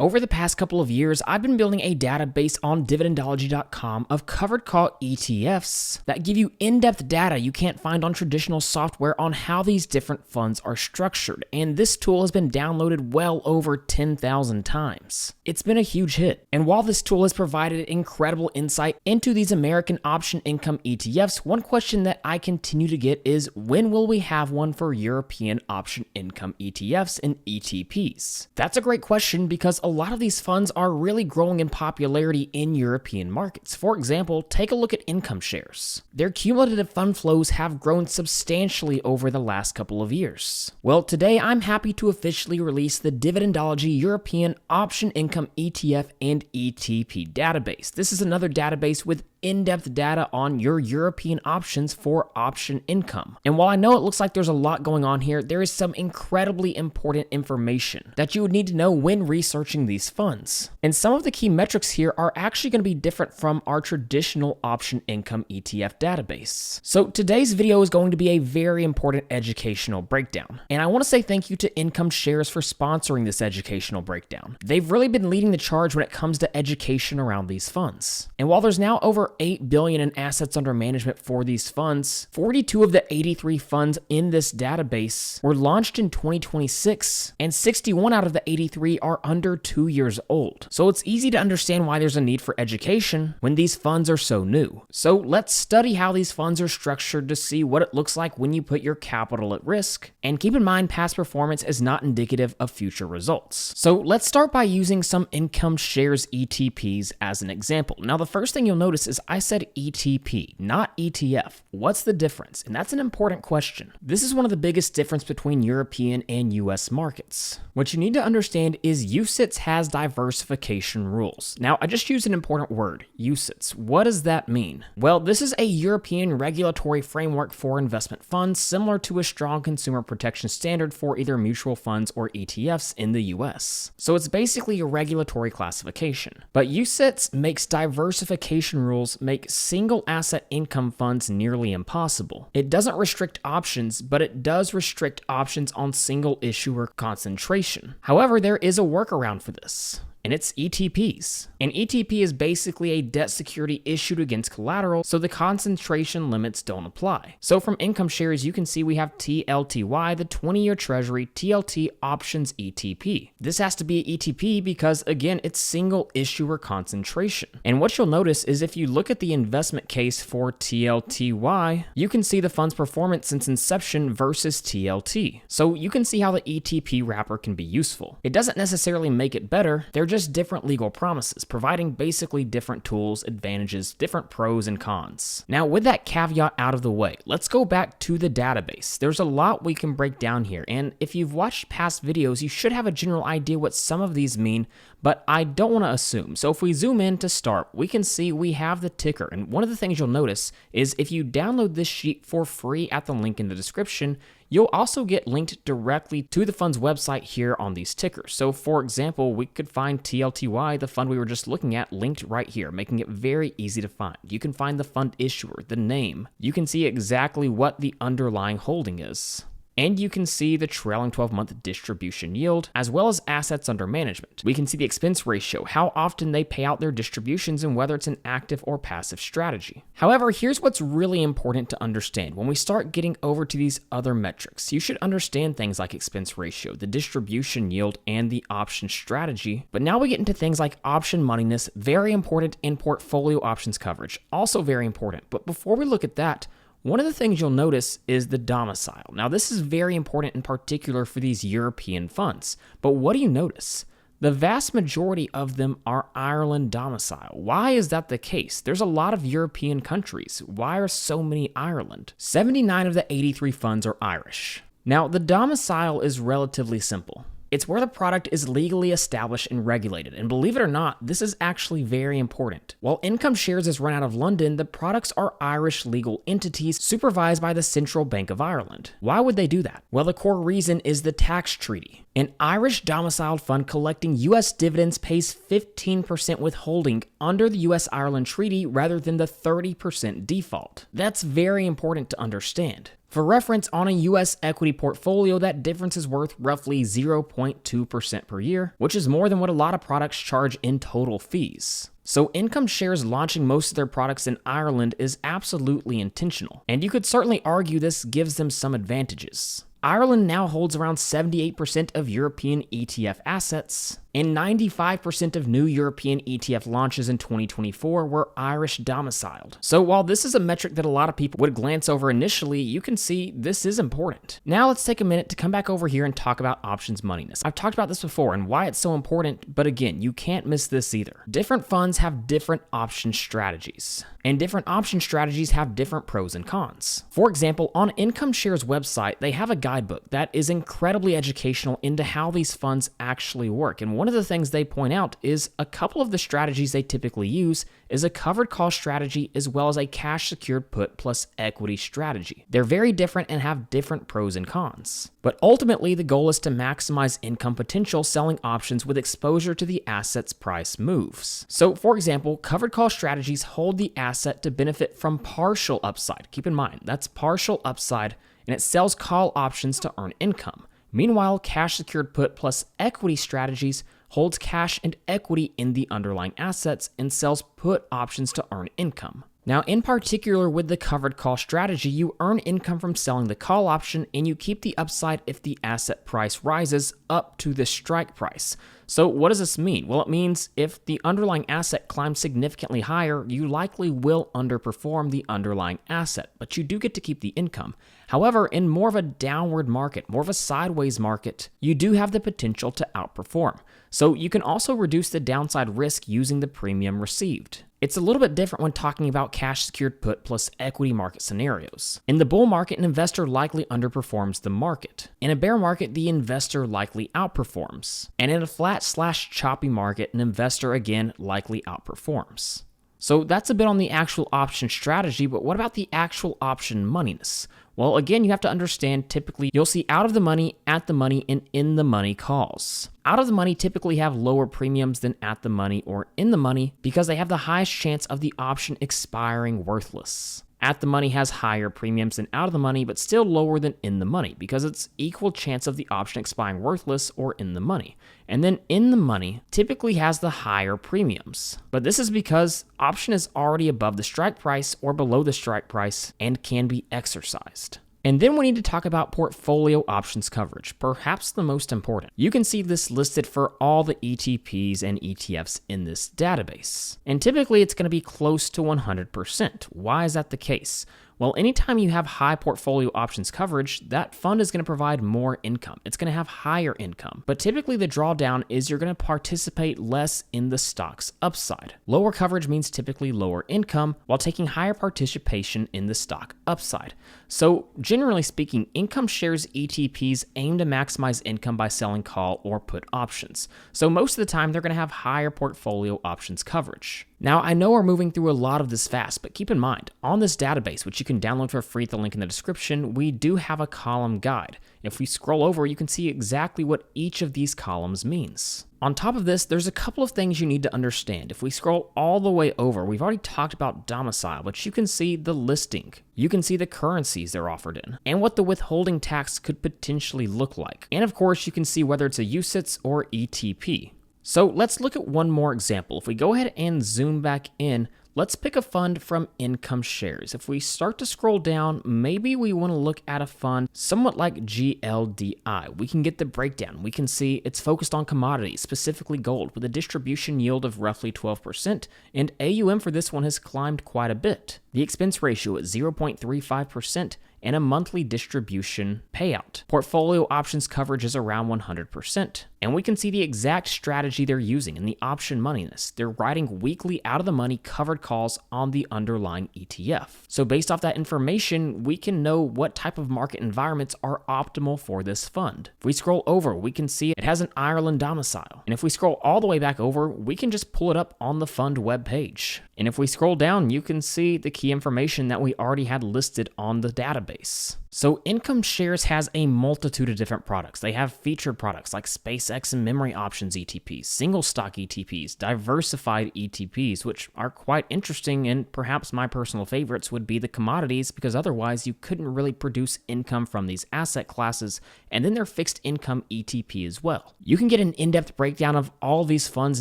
Over the past couple of years, I've been building a database on dividendology.com of covered call ETFs that give you in-depth data you can't find on traditional software on how these different funds are structured, and this tool has been downloaded well over 10,000 times. It's been a huge hit, and while this tool has provided incredible insight into these American option income ETFs, one question that I continue to get is, when will we have one for European option income ETFs and ETPs? That's a great question because a lot of these funds are really growing in popularity in European markets. For example, take a look at IncomeShares. Their cumulative fund flows have grown substantially over the last couple of years. Well, today I'm happy to officially release the Dividendology European Option Income ETF and ETP database. This is another database with in-depth data on your European options for option income. And while I know it looks like there's a lot going on here, there is some incredibly important information that you would need to know when researching these funds. And some of the key metrics here are actually going to be different from our traditional option income ETF database. So today's video is going to be a very important educational breakdown. And I want to say thank you to IncomeShares for sponsoring this educational breakdown. They've really been leading the charge when it comes to education around these funds. And while there's now over $8 billion in assets under management for these funds, 42 of the 83 funds in this database were launched in 2026, and 61 out of the 83 are under 2 years old. So it's easy to understand why there's a need for education when these funds are so new. So let's study how these funds are structured to see what it looks like when you put your capital at risk. And keep in mind, past performance is not indicative of future results. So let's start by using some IncomeShares ETPs as an example. Now, the first thing you'll notice is I said ETP, not ETF. What's the difference? And that's an important question. This is one of the biggest difference between European and US markets. What you need to understand is UCITS has diversification rules. Now, I just used an important word, UCITS. What does that mean? Well, this is a European regulatory framework for investment funds, similar to a strong consumer protection standard for either mutual funds or ETFs in the US. So it's basically a regulatory classification. But UCITS makes diversification rules make single asset income funds nearly impossible. It doesn't restrict options, but it does restrict options on single issuer concentration. However, there is a workaround for this, and it's ETPs. An ETP is basically a debt security issued against collateral, so the concentration limits don't apply. So from IncomeShares, you can see we have TLTY, the 20-year Treasury TLT Options ETP. This has to be an ETP because, again, it's single issuer concentration. And what you'll notice is if you look at the investment case for TLTY, you can see the fund's performance since inception versus TLT. So you can see how the ETP wrapper can be useful. It doesn't necessarily make it better, they're just different legal promises, providing basically different tools, advantages, different pros and cons. Now, with that caveat out of the way, let's go back to the database. There's a lot we can break down here, and if you've watched past videos, you should have a general idea what some of these mean, but I don't want to assume. So if we zoom in to start, we can see we have the ticker, and one of the things you'll notice is if you download this sheet for free at the link in the description, you'll also get linked directly to the fund's website here on these tickers. So for example, we could find TLTY, the fund we were just looking at, linked right here, making it very easy to find. You can find the fund issuer, the name. You can see exactly what the underlying holding is. And you can see the trailing 12-month distribution yield, as well as assets under management. We can see the expense ratio, how often they pay out their distributions, and whether it's an active or passive strategy. However, here's what's really important to understand. When we start getting over to these other metrics, you should understand things like expense ratio, the distribution yield, and the option strategy. But now we get into things like option moneyness, very important, in portfolio options coverage, also very important. But before we look at that, one of the things you'll notice is the domicile. Now, this is very important in particular for these European funds. But what do you notice? The vast majority of them are Ireland domicile. Why is that the case? There's a lot of European countries. Why are so many Ireland? 79 of the 83 funds are Irish. Now, the domicile is relatively simple. It's where the product is legally established and regulated, and believe it or not, this is actually very important. While IncomeShares is run out of London, the products are Irish legal entities supervised by the Central Bank of Ireland. Why would they do that? Well, the core reason is the tax treaty. An Irish domiciled fund collecting US dividends pays 15% withholding under the US-Ireland treaty rather than the 30% default. That's very important to understand. For reference, on a US equity portfolio, that difference is worth roughly 0.2% per year, which is more than what a lot of products charge in total fees. So IncomeShares launching most of their products in Ireland is absolutely intentional, and you could certainly argue this gives them some advantages. Ireland now holds around 78% of European ETF assets, and 95% of new European ETF launches in 2024 were Irish domiciled. So while this is a metric that a lot of people would glance over initially, you can see this is important. Now let's take a minute to come back over here and talk about options moneyness. I've talked about this before and why it's so important, but again, you can't miss this either. Different funds have different option strategies, and different option strategies have different pros and cons. For example, on IncomeShares website, they have a guidebook that is incredibly educational into how these funds actually work. And one of the things they point out is a couple of the strategies they typically use is a covered call strategy as well as a cash secured put plus equity strategy. They're very different and have different pros and cons. But ultimately, the goal is to maximize income potential selling options with exposure to the asset's price moves. So for example, covered call strategies hold the asset to benefit from partial upside. Keep in mind, that's partial upside, and it sells call options to earn income. Meanwhile, cash secured put plus equity strategies holds cash and equity in the underlying assets and sells put options to earn income. Now, in particular with the covered call strategy, you earn income from selling the call option and you keep the upside if the asset price rises up to the strike price. So what does this mean? Well, it means if the underlying asset climbs significantly higher, you likely will underperform the underlying asset, but you do get to keep the income. However, in more of a downward market, more of a sideways market, you do have the potential to outperform. So you can also reduce the downside risk using the premium received. It's a little bit different when talking about cash secured put plus equity market scenarios. In the bull market, an investor likely underperforms the market. In a bear market, the investor likely outperforms. And in a flat/choppy market, an investor again likely outperforms. So that's a bit on the actual option strategy, but what about the actual option moneyness? Well, again, you have to understand typically you'll see out of the money, at the money, and in the money calls. Out of the money typically have lower premiums than at the money or in the money because they have the highest chance of the option expiring worthless. At the money has higher premiums than out of the money, but still lower than in the money because it's equal chance of the option expiring worthless or in the money. And then in the money typically has the higher premiums. But this is because option is already above the strike price or below the strike price and can be exercised. And then we need to talk about portfolio options coverage, perhaps the most important. You can see this listed for all the ETPs and ETFs in this database. And typically it's going to be close to 100%. Why is that the case? Well, anytime you have high portfolio options coverage, that fund is going to provide more income. It's going to have higher income. But typically the drawdown is you're going to participate less in the stock's upside. Lower coverage means typically lower income while taking higher participation in the stock upside. So generally speaking, IncomeShares ETPs aim to maximize income by selling call or put options. So most of the time they're going to have higher portfolio options coverage. Now, I know we're moving through a lot of this fast, but keep in mind, on this database, which you can download for free at the link in the description, we do have a column guide. If we scroll over, you can see exactly what each of these columns means. On top of this, there's a couple of things you need to understand. If we scroll all the way over, we've already talked about domicile, but you can see the listing. You can see the currencies they're offered in, and what the withholding tax could potentially look like. And of course, you can see whether it's a UCITS or ETP. So let's look at one more example. If we go ahead and zoom back in, let's pick a fund from IncomeShares. If we start to scroll down, maybe we want to look at a fund somewhat like GLDI. We can get the breakdown. We can see it's focused on commodities, specifically gold, with a distribution yield of roughly 12%, and AUM for this one has climbed quite a bit. The expense ratio is 0.35%, and a monthly distribution payout. Portfolio options coverage is around 100%. And we can see the exact strategy they're using in the option moneyness. They're writing weekly out of the money covered calls on the underlying ETF. So based off that information, we can know what type of market environments are optimal for this fund. If we scroll over, we can see it has an Ireland domicile. And if we scroll all the way back over, we can just pull it up on the fund webpage. And if we scroll down, you can see the key information that we already had listed on the database. database. So IncomeShares has a multitude of different products. They have featured products like SpaceX and memory options ETPs, single stock ETPs, diversified ETPs, which are quite interesting, and perhaps my personal favorites would be the commodities, because otherwise you couldn't really produce income from these asset classes, and then their fixed income ETP as well. You can get an in-depth breakdown of all these funds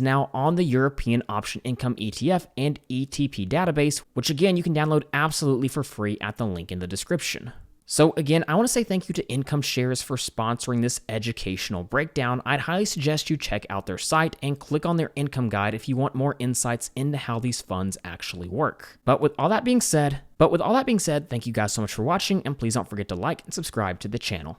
now on the European Option Income ETF and ETP database, which again you can download absolutely for free at the link in the description. So again, I want to say thank you to IncomeShares for sponsoring this educational breakdown. I'd highly suggest you check out their site and click on their income guide if you want more insights into how these funds actually work. But with all that being said, thank you guys so much for watching, and please don't forget to like and subscribe to the channel.